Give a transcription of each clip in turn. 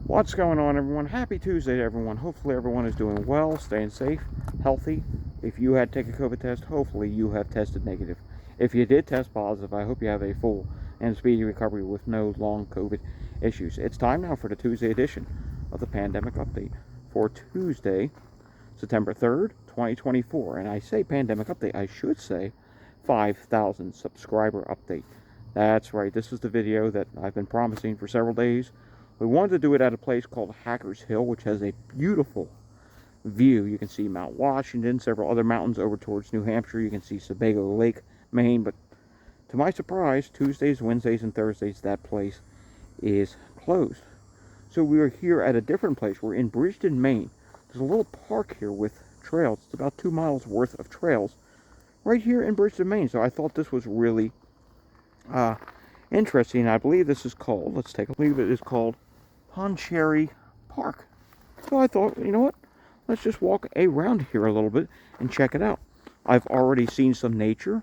What's going on, everyone? Happy Tuesday to everyone. Hopefully everyone is doing well, staying safe, healthy. If you had to take a COVID test, hopefully you have tested negative. If you did test positive, I hope you have a full and speedy recovery with no long COVID issues. It's time now for the Tuesday edition of the Pandemic Update for Tuesday, September 3rd, 2024. And I say Pandemic Update, I should say 5,000 subscriber update. That's right, this is the video that I've been promising for several days. We wanted to do it at a place called Hackers Hill, which has a beautiful view. You can see Mount Washington, several other mountains over towards New Hampshire. You can see Sebago Lake, Maine. But to my surprise, Tuesdays, Wednesdays, and Thursdays, that place is closed. So we are here at a different place. We're in Bridgeton, Maine. There's a little park here with trails. It's about 2 miles worth of trails right here in Bridgeton, Maine. So I thought this was really interesting. I believe this is called, let's take a look, I believe it is called Pondicherry Park. So I thought, you know what, let's just walk around here a little bit and check it out. I've already seen some nature.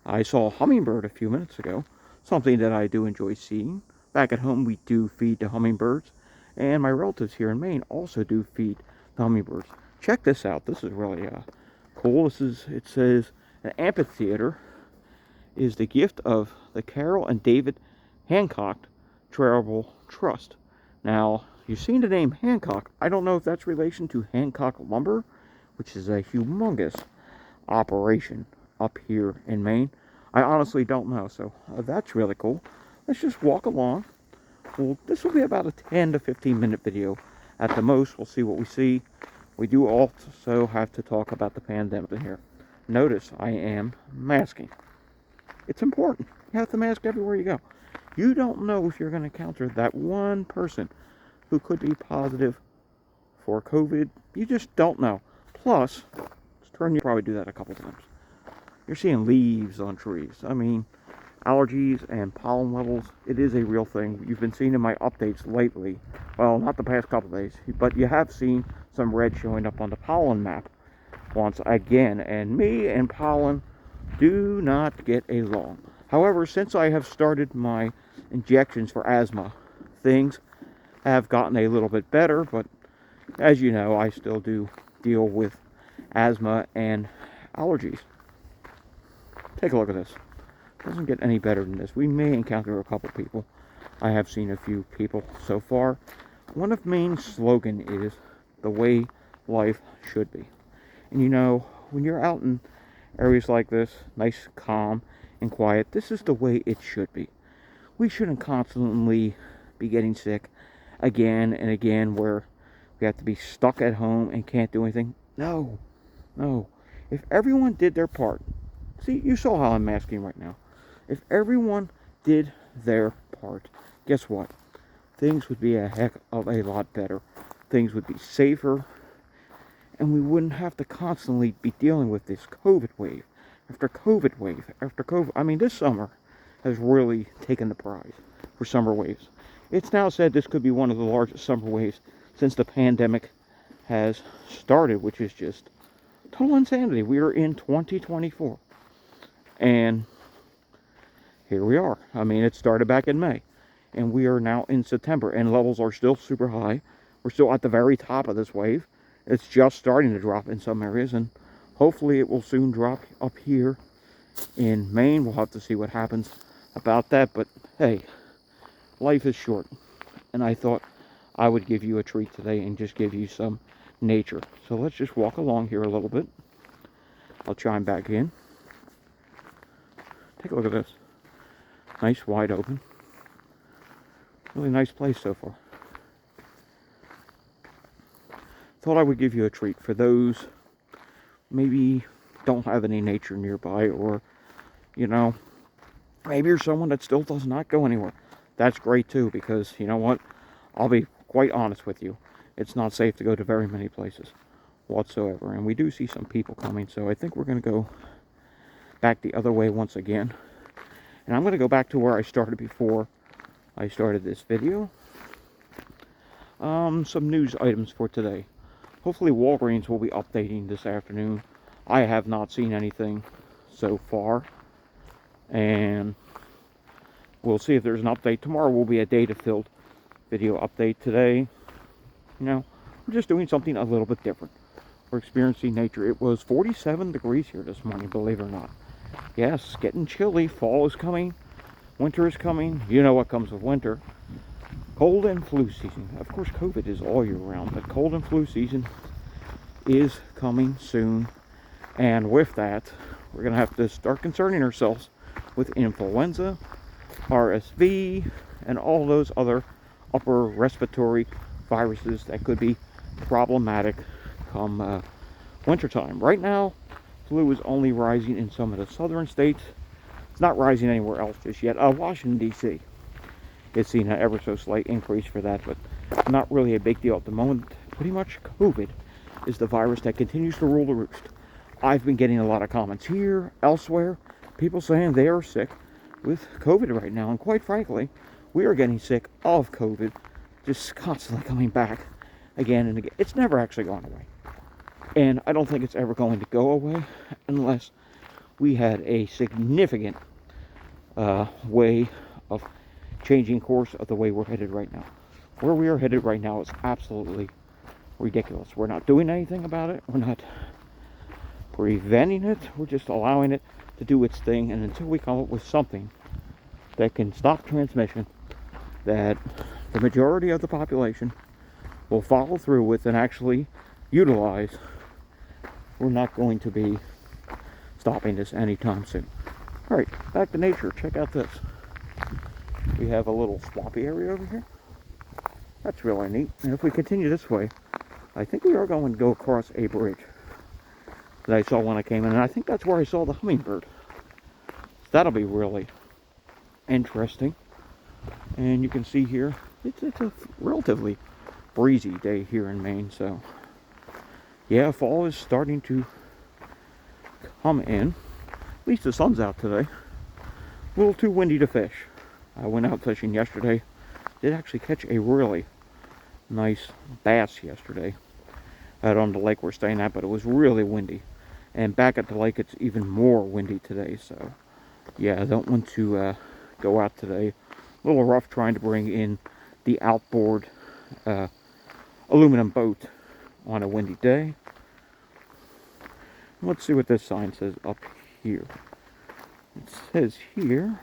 I saw a hummingbird a few minutes ago, something that I do enjoy seeing. Back at home we do feed the hummingbirds, and my relatives here in Maine also do feed the hummingbirds. Check this out. This is really cool. It says an amphitheater is the gift of the Carol and David Hancock Charitable Trust. Now, you've seen the name Hancock. I don't know if that's relation to Hancock Lumber, which is a humongous operation up here in Maine. I honestly don't know, so that's really cool. Let's just walk along. Well, this will be about a 10 to 15 minute video at the most. We'll see what we see. We do also have to talk about the pandemic in here. Notice I am masking. It's important. You have to mask everywhere you go. You don't know if you're going to encounter that one person who could be positive for COVID. You just don't know. Plus, you probably do that a couple times. You're seeing leaves on trees. I mean, allergies and pollen levels, it is a real thing. You've been seeing in my updates lately. Well, not the past couple days, but you have seen some red showing up on the pollen map once again. And me and pollen do not get along. However, since I have started my injections for asthma, things have gotten a little bit better, but as you know, I still do deal with asthma and allergies. Take a look at this. Doesn't get any better than this. We may encounter a couple people. I have seen a few people so far. One of Maine's slogan is the way life should be. And you know, when you're out in areas like this, nice, calm, and quiet, this is the way it should be. We shouldn't constantly be getting sick again and again where we have to be stuck at home and can't do anything. No. If everyone did their part, see, you saw how I'm masking right now. If everyone did their part, guess what? Things would be a heck of a lot better. Things would be safer, and we wouldn't have to constantly be dealing with this COVID wave after COVID wave after COVID. I mean, this summer has really taken the prize for summer waves. It's now said this could be one of the largest summer waves since the pandemic has started, which is just total insanity. We are in 2024, and here we are. I mean, it started back in May, and we are now in September, and levels are still super high. We're still at the very top of this wave. It's just starting to drop in some areas, and hopefully it will soon drop up here in Maine. We'll have to see what happens about that, but hey, life is short, and I thought I would give you a treat today and just give you some nature. So let's just walk along here a little bit. I'll chime back in. Take a look at this. Nice, wide open. Really nice place so far. Thought I would give you a treat for those maybe don't have any nature nearby, or you know, maybe you're someone that still does not go anywhere. That's great too, because you know what, I'll be quite honest with you, it's not safe to go to very many places whatsoever, and we do see some people coming, so I think we're going to go back the other way once again, and I'm going to go back to where I started before I started this video. Some news items for today. Hopefully Walgreens will be updating this afternoon. I have not seen anything so far, and we'll see if there's an update. Tomorrow will be a data-filled video update. Today, You know, we're just doing something a little bit different. We're experiencing nature. It was 47 degrees here this morning, believe it or not. Yes, getting chilly. Fall is coming. Winter is coming. You know what comes with winter. Cold and flu season. Of course, COVID is all year round, but cold and flu season is coming soon. And with that, we're going to have to start concerning ourselves with influenza, RSV, and all those other upper respiratory viruses that could be problematic come wintertime. Right now, flu is only rising in some of the southern states. It's not rising anywhere else just yet. Washington, D.C. It's seen an ever so slight increase for that, but not really a big deal at the moment. Pretty much COVID is the virus that continues to rule the roost. I've been getting a lot of comments here, elsewhere, people saying they are sick with COVID right now, and quite frankly, we are getting sick of COVID, just constantly coming back again and again. It's never actually gone away, and I don't think it's ever going to go away unless we had a significant way of changing course of the way we're headed right now. Where we are headed right now is absolutely ridiculous. We're not doing anything about it. We're not preventing it. We're just allowing it to do its thing, and until we come up with something that can stop transmission, that the majority of the population will follow through with and actually utilize, we're not going to be stopping this anytime soon. Alright, back to nature. Check out this. We have a little swampy area over here. That's really neat. And if we continue this way, I think we are going to go across a bridge that I saw when I came in, and I think that's where I saw the hummingbird. So that'll be really interesting. And you can see here, it's a relatively breezy day here in Maine, so yeah, fall is starting to come in. At least the sun's out today. A little too windy to fish. I went out fishing yesterday. Did actually catch a really nice bass yesterday out on the lake we're staying at, but it was really windy. And back at the lake, it's even more windy today, so yeah, I don't want to go out today. A little rough trying to bring in the outboard aluminum boat on a windy day. Let's see what this sign says up here. It says here,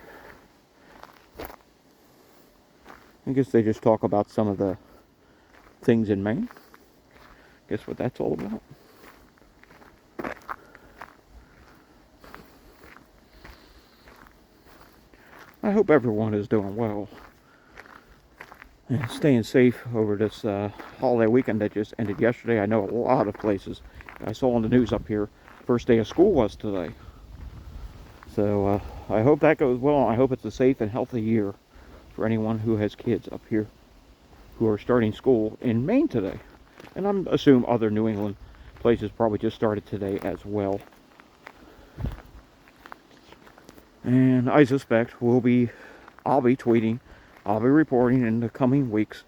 I guess they just talk about some of the things in Maine. Guess what that's all about. I hope everyone is doing well and staying safe over this holiday weekend that just ended yesterday. I know a lot of places. I saw on the news up here, first day of school was today. So I hope that goes well. I hope it's a safe and healthy year for anyone who has kids up here who are starting school in Maine today. And I'm assuming other New England places probably just started today as well. And I suspect I'll be tweeting, I'll be reporting in the coming weeks,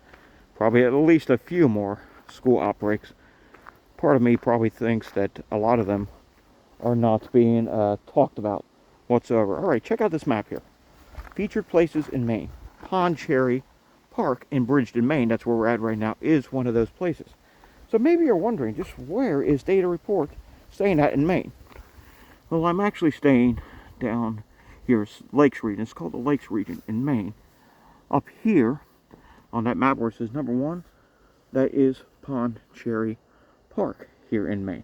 probably at least a few more school outbreaks. Part of me probably thinks that a lot of them are not being talked about whatsoever. Alright, check out this map here. Featured places in Maine. Pondicherry Park in Bridgeton, Maine, that's where we're at right now, is one of those places. So maybe you're wondering, just where is Data Report staying at in Maine? Well, I'm actually staying down here, Lakes region. It's called the Lakes region in Maine. Up here, on that map where it says number 1, that is Pondicherry Park here in Maine.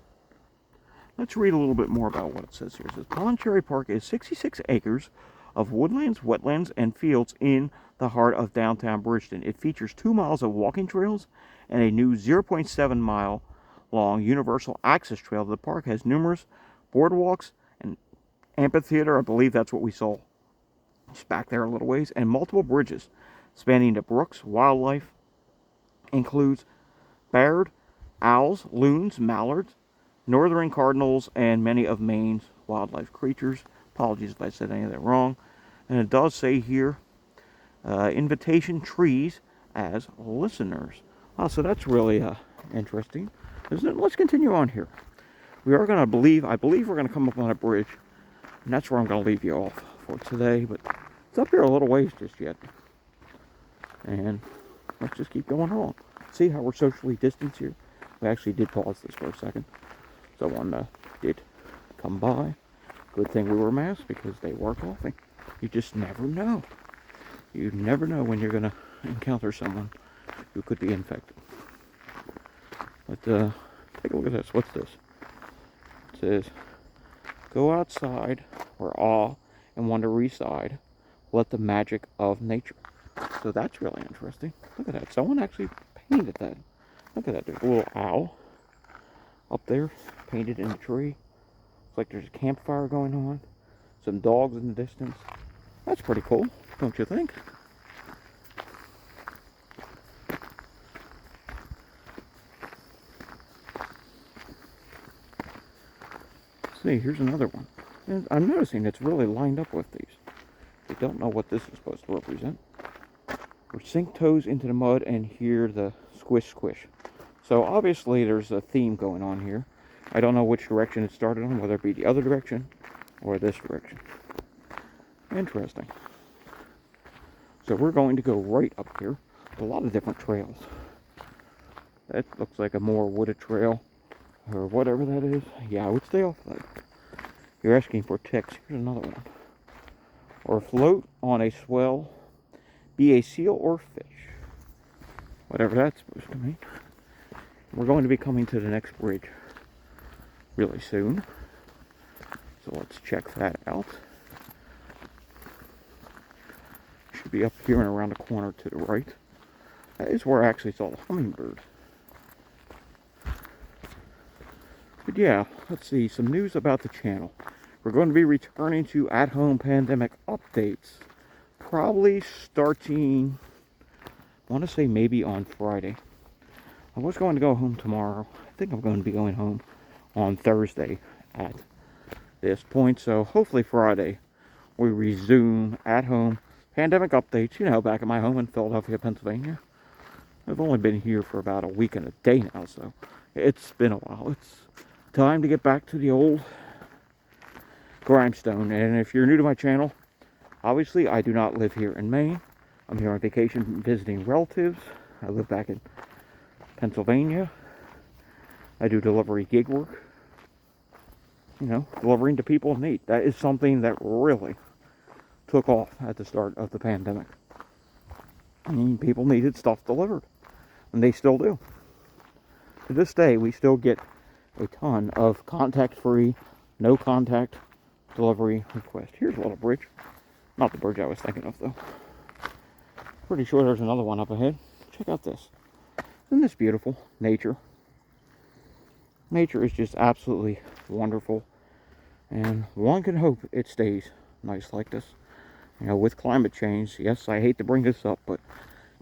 Let's read a little bit more about what it says here. It says Pondicherry Park is 66 acres of woodlands, wetlands, and fields in the heart of downtown Bridgeton. It features 2 miles of walking trails and a new 0.7 mile long universal access trail. The park has numerous boardwalks and amphitheater, I believe that's what we saw just back there a little ways, and multiple bridges spanning the brooks. Wildlife includes baird, owls, loons, mallards, northern cardinals, and many of Maine's wildlife creatures. Apologies if I said any of that wrong. And it does say here, invitation trees as listeners. Oh, so that's really interesting, isn't it? Let's continue on here. We are going to I believe we're going to come up on a bridge, and that's where I'm going to leave you off for today, but it's up here a little ways just yet. And let's just keep going on. See how we're socially distanced here? We actually did pause this for a second. Someone did come by. Good thing we were masked because they were coughing. You just never know. You never know when you're going to encounter someone who could be infected. But take a look at this. What's this? It says, go outside where awe and wonder reside. Let the magic of nature. So that's really interesting. Look at that. Someone actually painted that. Look at that. There's a little owl up there painted in the tree. It's like there's a campfire going on. Some dogs in the distance. That's pretty cool, don't you think? See, here's another one. And I'm noticing it's really lined up with these. I don't know what this is supposed to represent. Or sink toes into the mud and hear the squish squish. So obviously there's a theme going on here. I don't know which direction it started on, whether it be the other direction or this direction. Interesting. So we're going to go right up here. A lot of different trails. That looks like a more wooded trail or whatever that is. Yeah, I would stay off that. You're asking for ticks. Here's another one. Or float on a swell. Be a seal or fish. Whatever that's supposed to mean. We're going to be coming to the next bridge really soon. So let's check that out. Should be up here and around the corner to the right. That is where I actually saw the hummingbird. But yeah, let's see, some news about the channel. We're going to be returning to at-home pandemic updates. Probably starting, I want to say maybe on Friday. I was going to go home tomorrow. I think I'm going to be going home on Thursday at this point. So hopefully Friday we resume at-home pandemic updates. You know, back at my home in Philadelphia, Pennsylvania. I've only been here for about a week and a day now, so it's been a while. It's time to get back to the old grindstone. And if you're new to my channel, obviously I do not live here in Maine. I'm here on vacation visiting relatives. I live back in Pennsylvania. I do delivery gig work. You know, delivering to people in need. That is something that really took off at the start of the pandemic. I mean, people needed stuff delivered. And they still do. To this day, we still get a ton of contact-free, no-contact delivery requests. Here's a little bridge. Not the bridge I was thinking of, though. Pretty sure there's another one up ahead. Check out this. Isn't this beautiful? Nature. Nature is just absolutely wonderful. And one can hope it stays nice like this. You know, with climate change, yes, I hate to bring this up, but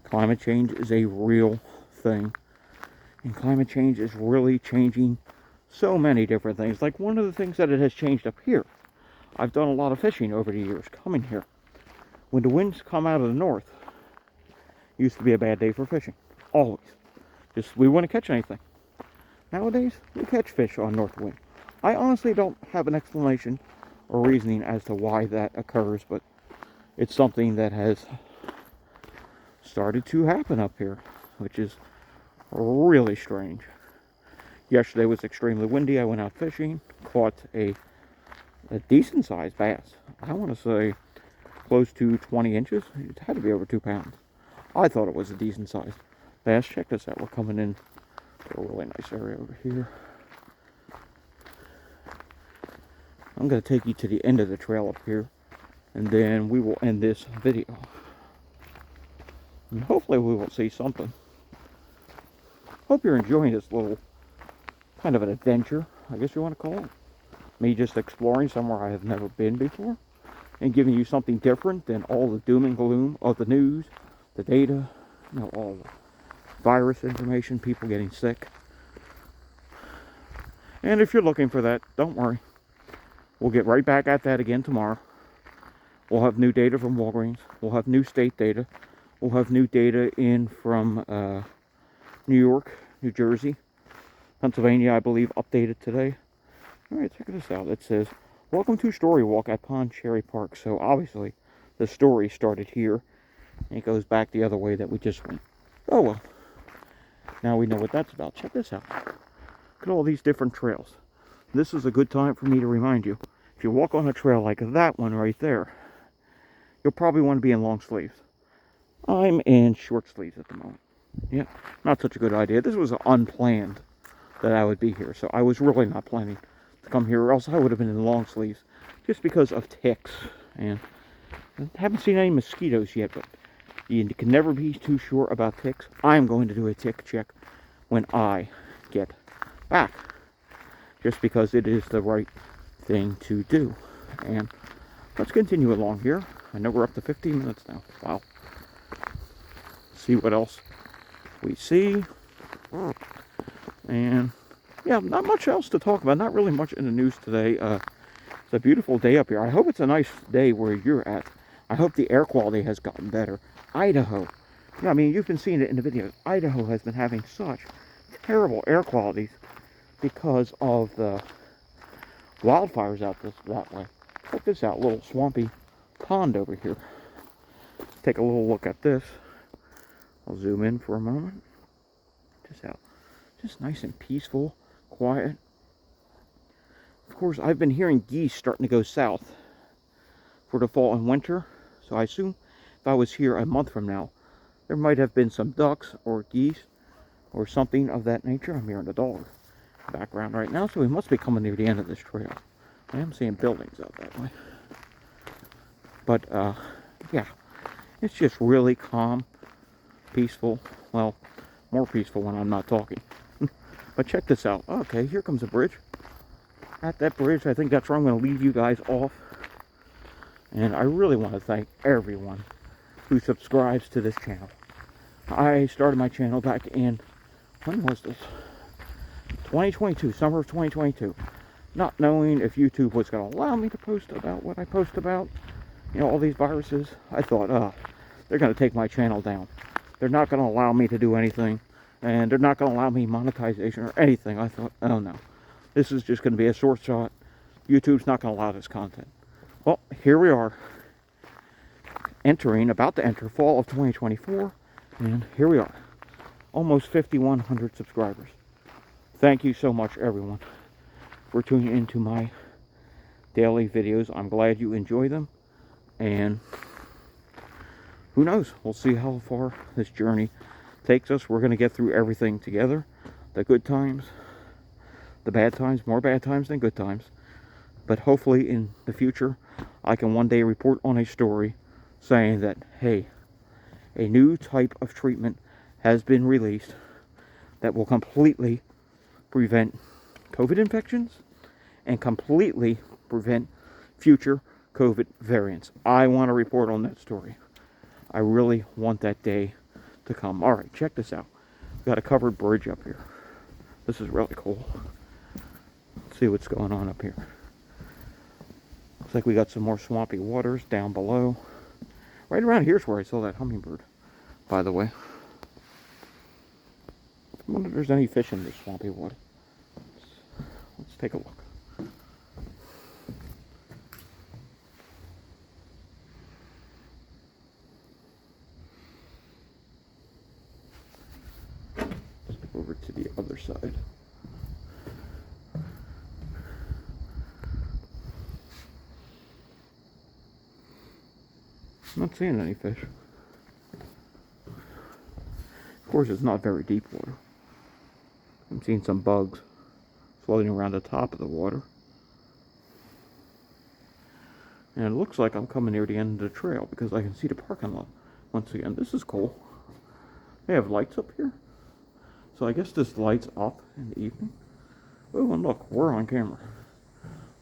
climate change is a real thing. And climate change is really changing so many different things. Like one of the things that it has changed up here. I've done a lot of fishing over the years coming here. When the winds come out of the north, it used to be a bad day for fishing. Always. Just, we wouldn't catch anything. Nowadays, we catch fish on north wind. I honestly don't have an explanation or reasoning as to why that occurs, but it's something that has started to happen up here, which is really strange. Yesterday was extremely windy. I went out fishing, caught a decent sized bass. I want to say close to 20 inches. It had to be over 2 pounds. I thought it was a decent sized bass. Check this out. We're coming in to a really nice area over here. I'm going to take you to the end of the trail up here, and then we will end this video. And hopefully we will see something. Hope you're enjoying this little kind of an adventure, I guess you want to call it. Me just exploring somewhere I have never been before, and giving you something different than all the doom and gloom of the news, the data, you know, all the virus information, people getting sick. And if you're looking for that, don't worry. We'll get right back at that again tomorrow. We'll have new data from Walgreens. We'll have new state data. We'll have new data in from New York, New Jersey, Pennsylvania, I believe, updated today. All right, check this out. It says, welcome to Story Walk at Pondicherry Park. So obviously, the story started here, and it goes back the other way that we just went. Oh well. Now we know what that's about. Check this out. Look at all these different trails. This is a good time for me to remind you. If you walk on a trail like that one right there, you'll probably want to be in long sleeves. I'm in short sleeves at the moment. Yeah, not such a good idea. This was unplanned that I would be here, so I was really not planning to come here, or else I would have been in long sleeves, just because of ticks. And I haven't seen any mosquitoes yet, but you can never be too sure about ticks. I'm going to do a tick check when I get back, just because it is the right thing to do. And let's continue along here. I know we're up to 15 minutes now. Wow. See what else we see. And yeah, not much else to talk about. Not really much in the news today. It's a beautiful day up here. I hope it's a nice day where you're at. I hope the air quality has gotten better. Idaho. Yeah, I mean, you've been seeing it in the videos. Idaho has been having such terrible air qualities because of the wildfires out that way. Check this out, little swampy pond over here. Take a little look at this. I'll zoom in for a moment. Check this out. Just nice and peaceful, quiet. Of course, I've been hearing geese starting to go south for the fall and winter. So I assume if I was here a month from now, there might have been some ducks or geese or something of that nature. I'm hearing the dog background right now, so we must be coming near the end of this trail. I am seeing buildings out that way. But, yeah, it's just really calm, peaceful. Well, more peaceful when I'm not talking. But check this out. Okay, here comes a bridge. At that bridge, I think that's where I'm going to leave you guys off. And I really want to thank everyone who subscribes to this channel. I started my channel back in, when was this? 2022, summer of 2022. Not knowing if YouTube was going to allow me to post about what I post about. You know, all these viruses. I thought, they're going to take my channel down. They're not going to allow me to do anything. And they're not going to allow me monetization or anything. I thought, oh no. This is just going to be a short shot. YouTube's not going to allow this content. Well, here we are. About to enter fall of 2024. And here we are. Almost 5,100 subscribers. Thank you so much, everyone, for tuning into my daily videos. I'm glad you enjoy them. And who knows? We'll see how far this journey takes us. We're going to get through everything together. The good times, the bad times, more bad times than good times. But hopefully in the future, I can one day report on a story saying that, hey, a new type of treatment has been released that will completely prevent COVID infections and completely prevent future COVID variants. I want to report on that story. I really want that day to come. All right, check this out. We've got a covered bridge up here. This is really cool. Let's see what's going on up here. Looks like we got some more swampy waters down below. Right around here's where I saw that hummingbird, by the way. I wonder if there's any fish in this swampy water. Let's take a look. Over to the other side. I'm not seeing any fish. Of course, it's not very deep water. I'm seeing some bugs floating around the top of the water. And it looks like I'm coming near the end of the trail because I can see the parking lot. Once again, this is cool. They have lights up here. So I guess this light's up in the evening. Oh, and look, we're on camera.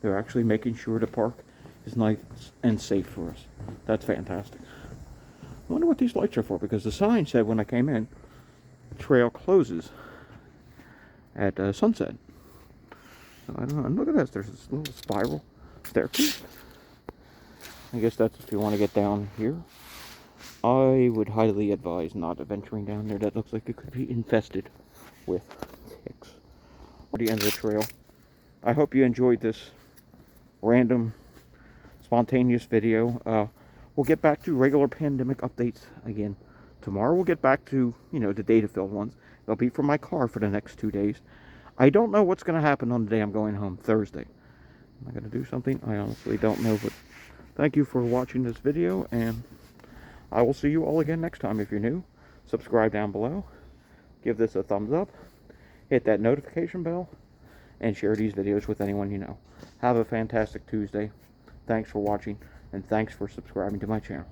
They're actually making sure the park is nice and safe for us. That's fantastic. I wonder what these lights are for, because the sign said when I came in, the trail closes at sunset. So I don't know. And look at this. There's this little spiral staircase. I guess that's if you want to get down here. I would highly advise not venturing down there. That looks like it could be infested with ticks. At the end of the trail. I hope you enjoyed this random, spontaneous video. We'll get back to regular pandemic updates again Tomorrow we'll get back to, the data-filled ones. They'll be for my car for the next 2 days. I don't know what's going to happen on the day I'm going home, Thursday. Am I going to do something? I honestly don't know, but thank you for watching this video, and I will see you all again next time. If you're new, subscribe down below, give this a thumbs up, hit that notification bell, and share these videos with anyone you know. Have a fantastic Tuesday. Thanks for watching, and thanks for subscribing to my channel.